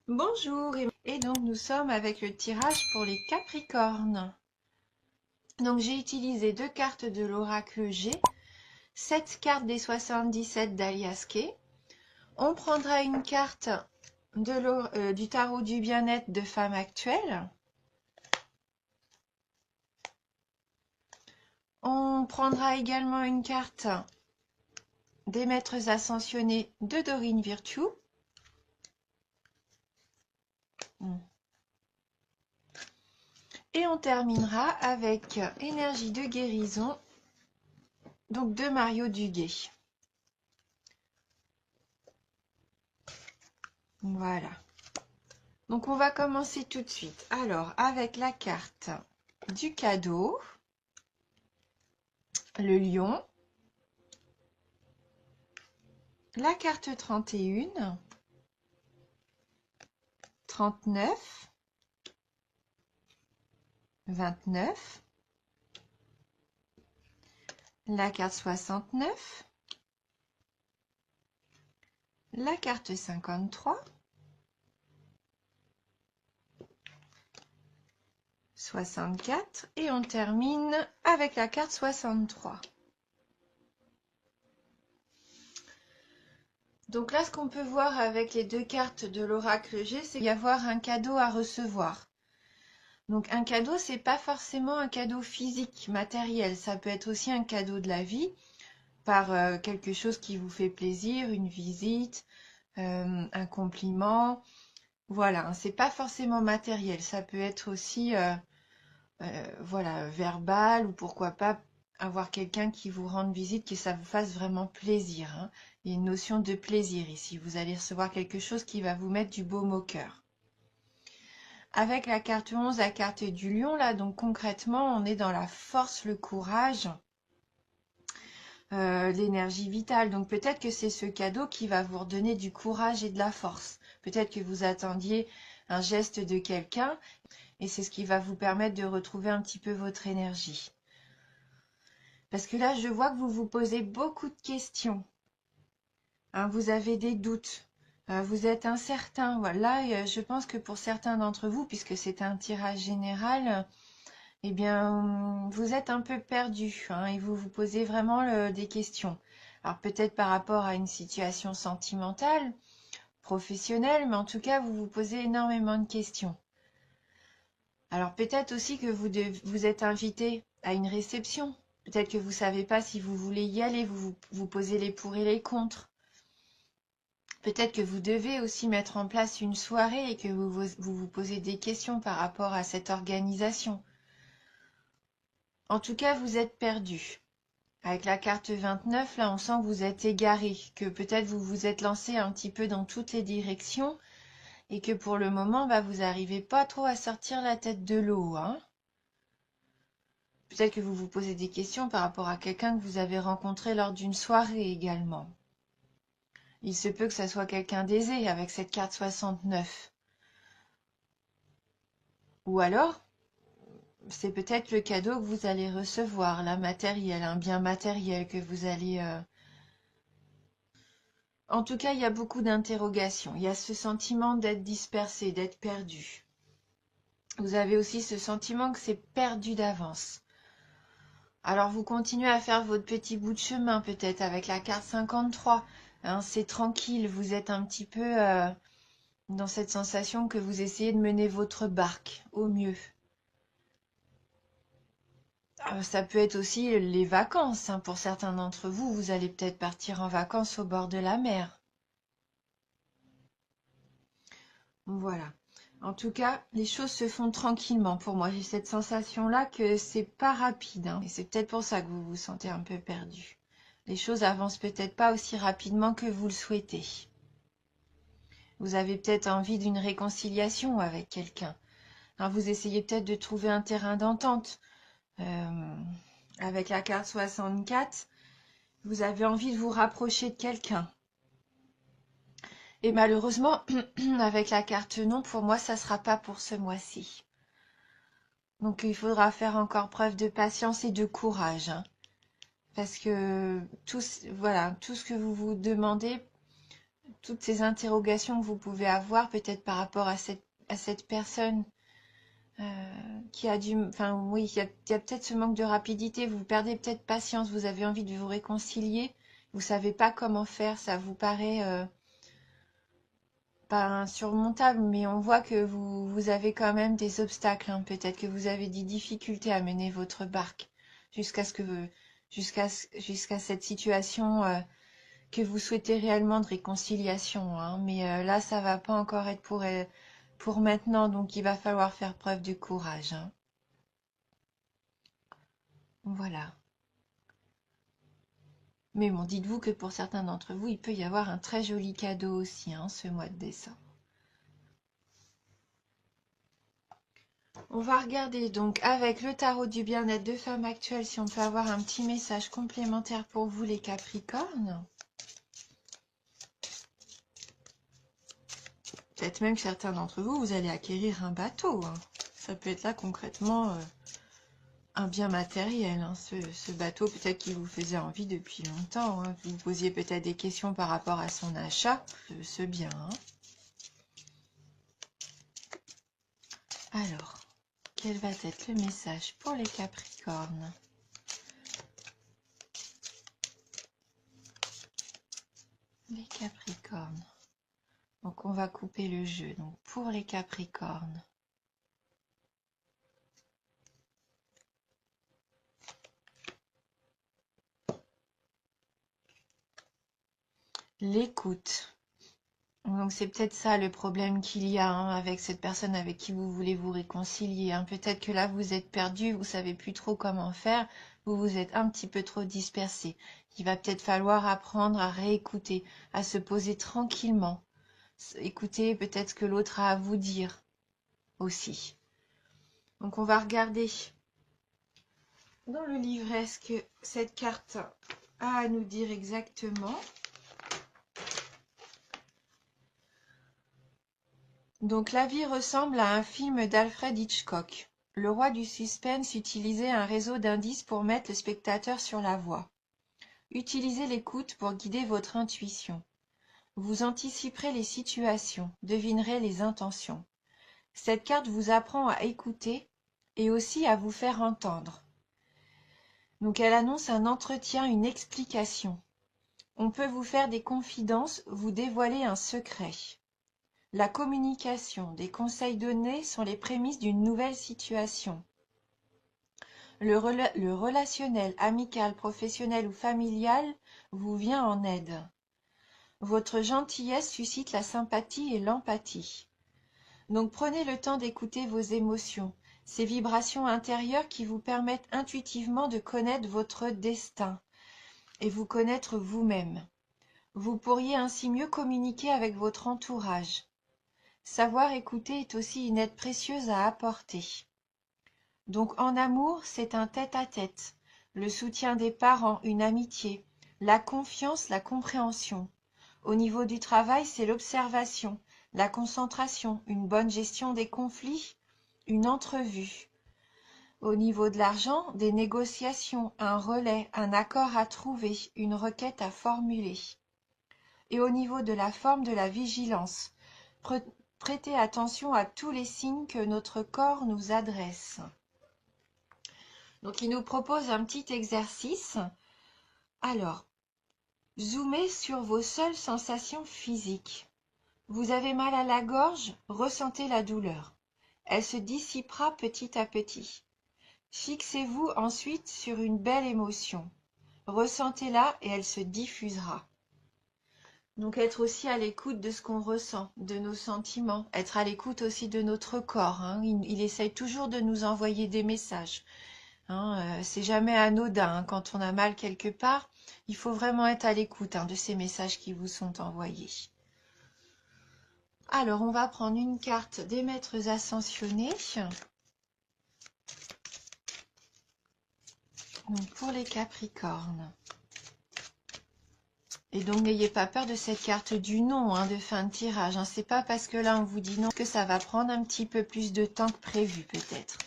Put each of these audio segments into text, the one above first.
Bonjour, et donc nous sommes avec le tirage pour les Capricornes. Donc j'ai utilisé deux cartes de l'oracle G, 7 cartes des 77 d'Alias Kay. On prendra une carte du tarot du bien-être de Femme Actuelle. On prendra également une carte des Maîtres Ascensionnés de Dorine Virtue. Et on terminera avec Énergie de guérison, donc de Mario Duguay. Voilà. Donc on va commencer tout de suite. Alors avec la carte du cadeau, le lion, la carte 31, 39, 29, la carte 69, la carte 53, 64 et on termine avec la carte 63. Donc là, ce qu'on peut voir avec les deux cartes de l'oracle G, c'est qu'il y avoir un cadeau à recevoir. Donc un cadeau, c'est pas forcément un cadeau physique, matériel. Ça peut être aussi un cadeau de la vie, par quelque chose qui vous fait plaisir, une visite, un compliment. Voilà, c'est pas forcément matériel. Ça peut être aussi voilà, verbal ou pourquoi pas avoir quelqu'un qui vous rende visite, que ça vous fasse vraiment plaisir, hein. Il y a une notion de plaisir ici. Vous allez recevoir quelque chose qui va vous mettre du baume au cœur. Avec la carte 11, la carte du lion, là, donc concrètement, on est dans la force, le courage, l'énergie vitale. Donc peut-être que c'est ce cadeau qui va vous redonner du courage et de la force. Peut-être que vous attendiez un geste de quelqu'un et c'est ce qui va vous permettre de retrouver un petit peu votre énergie. Parce que là, je vois que vous vous posez beaucoup de questions. Hein, vous avez des doutes. Vous êtes incertain. Voilà, je pense que pour certains d'entre vous, puisque c'est un tirage général, eh bien, vous êtes un peu perdu, hein, et vous vous posez vraiment des questions. Alors peut-être par rapport à une situation sentimentale, professionnelle, mais en tout cas, vous vous posez énormément de questions. Alors peut-être aussi que vous êtes invité à une réception. Peut-être que vous ne savez pas si vous voulez y aller, vous posez les pour et les contre. Peut-être que vous devez aussi mettre en place une soirée et que vous posez des questions par rapport à cette organisation. En tout cas, vous êtes perdu. Avec la carte 29, là, on sent que vous êtes égaré, que peut-être vous vous êtes lancé un petit peu dans toutes les directions et que pour le moment, bah, vous n'arrivez pas trop à sortir la tête de l'eau, hein. Peut-être que vous vous posez des questions par rapport à quelqu'un que vous avez rencontré lors d'une soirée également. Il se peut que ça soit quelqu'un d'aisé avec cette carte 69. Ou alors, c'est peut-être le cadeau que vous allez recevoir, là, matériel, un bien matériel que vous allez... En tout cas, il y a beaucoup d'interrogations. Il y a ce sentiment d'être dispersé, d'être perdu. Vous avez aussi ce sentiment que c'est perdu d'avance. Alors, vous continuez à faire votre petit bout de chemin, peut-être, avec la carte 53. Hein, c'est tranquille, vous êtes un petit peu dans cette sensation que vous essayez de mener votre barque au mieux. Ça peut être aussi les vacances, hein. Pour certains d'entre vous, vous allez peut-être partir en vacances au bord de la mer. Voilà. En tout cas, les choses se font tranquillement pour moi. J'ai cette sensation-là que c'est pas rapide, hein. Et c'est peut-être pour ça que vous vous sentez un peu perdu. Les choses avancent peut-être pas aussi rapidement que vous le souhaitez. Vous avez peut-être envie d'une réconciliation avec quelqu'un. Hein, vous essayez peut-être de trouver un terrain d'entente. Avec la carte 64, vous avez envie de vous rapprocher de quelqu'un. Et malheureusement, avec la carte non, pour moi, ça ne sera pas pour ce mois-ci. Donc il faudra faire encore preuve de patience et de courage, hein. Parce que voilà, tout ce que vous vous demandez, toutes ces interrogations que vous pouvez avoir, peut-être par rapport à cette personne qui a enfin oui, il y a peut-être ce manque de rapidité, vous perdez peut-être patience, vous avez envie de vous réconcilier, vous savez pas comment faire, ça vous paraît pas insurmontable, mais on voit que vous avez quand même des obstacles, hein. Peut-être que vous avez des difficultés à mener votre barque jusqu'à ce que jusqu'à cette situation que vous souhaitez réellement de réconciliation, hein. Mais là, ça va pas encore être pour maintenant, donc il va falloir faire preuve de courage, hein. Voilà. Mais bon, dites-vous que pour certains d'entre vous, il peut y avoir un très joli cadeau aussi, hein, ce mois de décembre. On va regarder donc avec le tarot du bien-être de femme actuelle si on peut avoir un petit message complémentaire pour vous les Capricornes. Peut-être même que certains d'entre vous, vous allez acquérir un bateau, hein. Ça peut être là concrètement un bien matériel, hein. Ce bateau peut-être qui vous faisait envie depuis longtemps, hein. Vous posiez peut-être des questions par rapport à son achat, ce bien, hein. Alors, quel va être le message pour les Capricornes? Les Capricornes. Donc on va couper le jeu. Donc pour les Capricornes. L'écoute. Donc c'est peut-être ça le problème qu'il y a, hein, avec cette personne avec qui vous voulez vous réconcilier, hein. Peut-être que là vous êtes perdu, vous savez plus trop comment faire, vous vous êtes un petit peu trop dispersé. Il va peut-être falloir apprendre à réécouter, à se poser tranquillement. Écoutez peut-être ce que l'autre a à vous dire aussi. Donc on va regarder dans le livret ce que cette carte a à nous dire exactement. Donc la vie ressemble à un film d'Alfred Hitchcock. Le roi du suspense utilisait un réseau d'indices pour mettre le spectateur sur la voie. Utilisez l'écoute pour guider votre intuition. Vous anticiperez les situations, devinerez les intentions. Cette carte vous apprend à écouter et aussi à vous faire entendre. Donc elle annonce un entretien, une explication. On peut vous faire des confidences, vous dévoiler un secret. La communication, des conseils donnés sont les prémices d'une nouvelle situation. Le relationnel, amical, professionnel ou familial vous vient en aide. Votre gentillesse suscite la sympathie et l'empathie. Donc prenez le temps d'écouter vos émotions, ces vibrations intérieures qui vous permettent intuitivement de connaître votre destin et vous connaître vous-même. Vous pourriez ainsi mieux communiquer avec votre entourage. Savoir écouter est aussi une aide précieuse à apporter. Donc en amour, c'est un tête-à-tête, le soutien des parents, une amitié, la confiance, la compréhension. Au niveau du travail, c'est l'observation, la concentration, une bonne gestion des conflits, une entrevue. Au niveau de l'argent, des négociations, un relais, un accord à trouver, une requête à formuler. Et au niveau de la forme, de la vigilance, prêtez attention à tous les signes que notre corps nous adresse. Donc, il nous propose un petit exercice. Alors, zoomez sur vos seules sensations physiques. Vous avez mal à la gorge, ressentez la douleur. Elle se dissipera petit à petit. Fixez-vous ensuite sur une belle émotion. Ressentez-la et elle se diffusera. Donc être aussi à l'écoute de ce qu'on ressent, de nos sentiments, être à l'écoute aussi de notre corps, hein. Il essaye toujours de nous envoyer des messages. Hein, c'est jamais anodin, hein. Quand on a mal quelque part, il faut vraiment être à l'écoute, hein, de ces messages qui vous sont envoyés. Alors, on va prendre une carte des maîtres ascensionnés. Donc, pour les Capricornes. Et donc, n'ayez pas peur de cette carte du non, hein, de fin de tirage, hein. C'est pas parce que là, on vous dit non que ça va prendre un petit peu plus de temps que prévu, peut-être.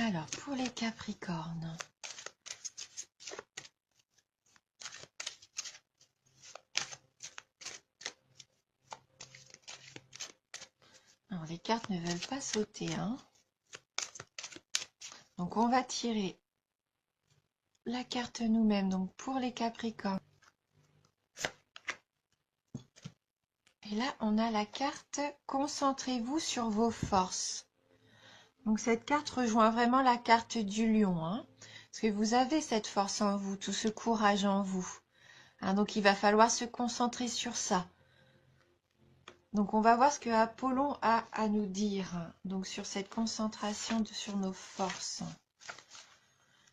Alors, pour les Capricornes. Alors, les cartes ne veulent pas sauter, hein. Donc, on va tirer la carte nous-mêmes. Donc, pour les Capricornes. Et là, on a la carte « Concentrez-vous sur vos forces ». Donc, cette carte rejoint vraiment la carte du lion, hein, parce que vous avez cette force en vous, tout ce courage en vous. Hein, donc, il va falloir se concentrer sur ça. Donc, on va voir ce que Apollon a à nous dire, hein, donc sur cette concentration sur nos forces.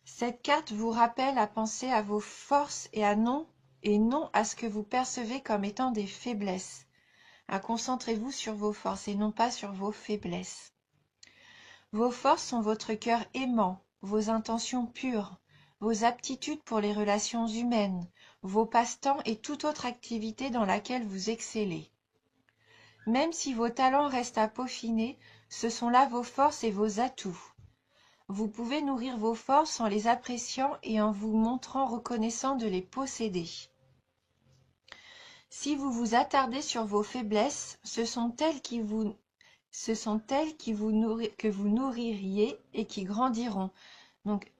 Cette carte vous rappelle à penser à vos forces et non à ce que vous percevez comme étant des faiblesses. Concentrez-vous sur vos forces et non pas sur vos faiblesses. Vos forces sont votre cœur aimant, vos intentions pures, vos aptitudes pour les relations humaines, vos passe-temps et toute autre activité dans laquelle vous excellez. Même si vos talents restent à peaufiner, ce sont là vos forces et vos atouts. Vous pouvez nourrir vos forces en les appréciant et en vous montrant reconnaissant de les posséder. Si vous vous attardez sur vos faiblesses, ce sont elles que vous nourririez et qui grandiront. Donc,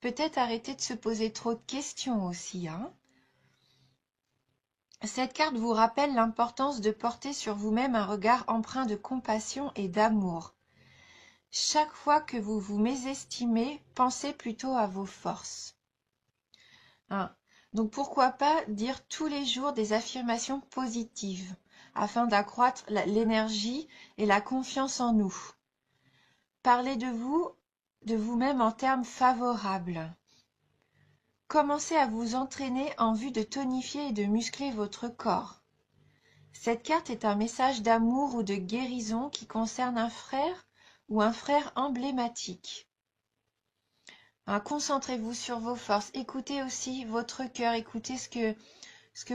peut-être arrêter de se poser trop de questions aussi, hein. Cette carte vous rappelle l'importance de porter sur vous-même un regard empreint de compassion et d'amour. Chaque fois que vous vous mésestimez, pensez plutôt à vos forces. Hein. Donc pourquoi pas dire tous les jours des affirmations positives afin d'accroître l'énergie et la confiance en nous. Parlez de vous-même en termes favorables. Commencez à vous entraîner en vue de tonifier et de muscler votre corps. Cette carte est un message d'amour ou de guérison qui concerne un frère ou un frère emblématique. Concentrez-vous sur vos forces. Écoutez aussi votre cœur. Écoutez ce que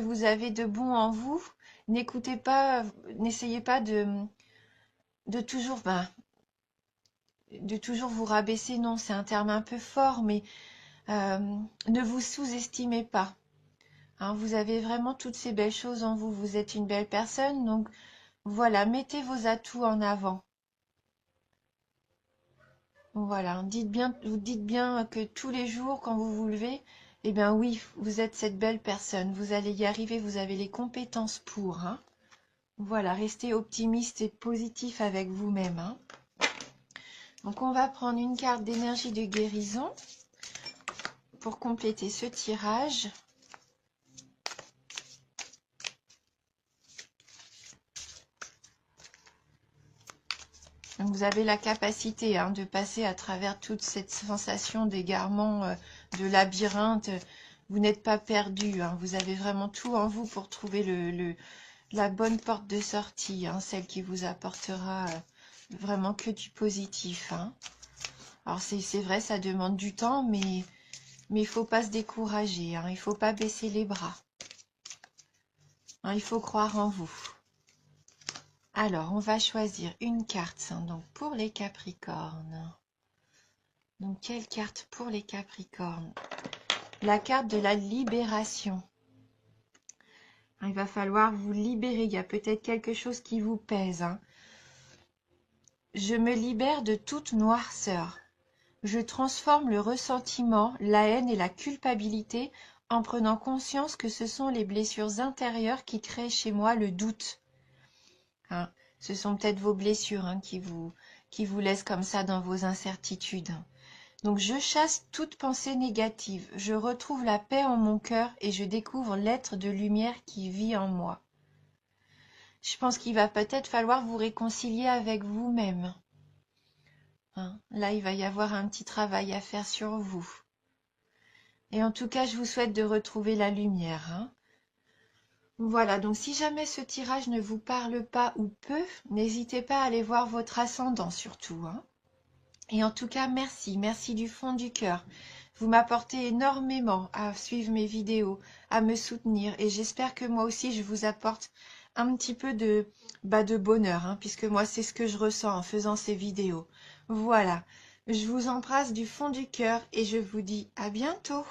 vous avez de bon en vous. N'écoutez pas, n'essayez pas de toujours, de toujours vous rabaisser. Non, c'est un terme un peu fort, mais ne vous sous-estimez pas. Vous avez vraiment toutes ces belles choses en vous. Vous êtes une belle personne, donc voilà, mettez vos atouts en avant. Voilà, vous dites bien que tous les jours, quand vous vous levez, eh bien oui, vous êtes cette belle personne, vous allez y arriver, vous avez les compétences pour. Hein. Voilà, restez optimiste et positif avec vous-même. Hein. Donc on va prendre une carte d'énergie de guérison pour compléter ce tirage. Donc vous avez la capacité de passer à travers toute cette sensation d'égarement, de labyrinthe. Vous n'êtes pas perdu. Vous avez vraiment tout en vous pour trouver la bonne porte de sortie, celle qui vous apportera vraiment que du positif. Alors c'est vrai, ça demande du temps, mais il ne faut pas se décourager. Il ne faut pas baisser les bras. Il faut croire en vous. Alors, on va choisir une carte donc pour les Capricornes. Donc, quelle carte pour les Capricornes? La carte de la libération. Il va falloir vous libérer. Il y a peut-être quelque chose qui vous pèse. Je me libère de toute noirceur. Je transforme le ressentiment, la haine et la culpabilité en prenant conscience que ce sont les blessures intérieures qui créent chez moi le doute. Ce sont peut-être vos blessures qui vous laissent comme ça dans vos incertitudes. Donc je chasse toute pensée négative, je retrouve la paix en mon cœur et je découvre l'être de lumière qui vit en moi. Je pense qu'il va peut-être falloir vous réconcilier avec vous-même. Là, il va y avoir un petit travail à faire sur vous. Et en tout cas, je vous souhaite de retrouver la lumière. Voilà, donc si jamais ce tirage ne vous parle pas ou peu, n'hésitez pas à aller voir votre ascendant surtout. Et en tout cas, merci du fond du cœur. Vous m'apportez énormément à suivre mes vidéos, à me soutenir et j'espère que moi aussi je vous apporte un petit peu de bonheur, puisque moi c'est ce que je ressens en faisant ces vidéos. Voilà, Je vous embrasse du fond du cœur et je vous dis à bientôt.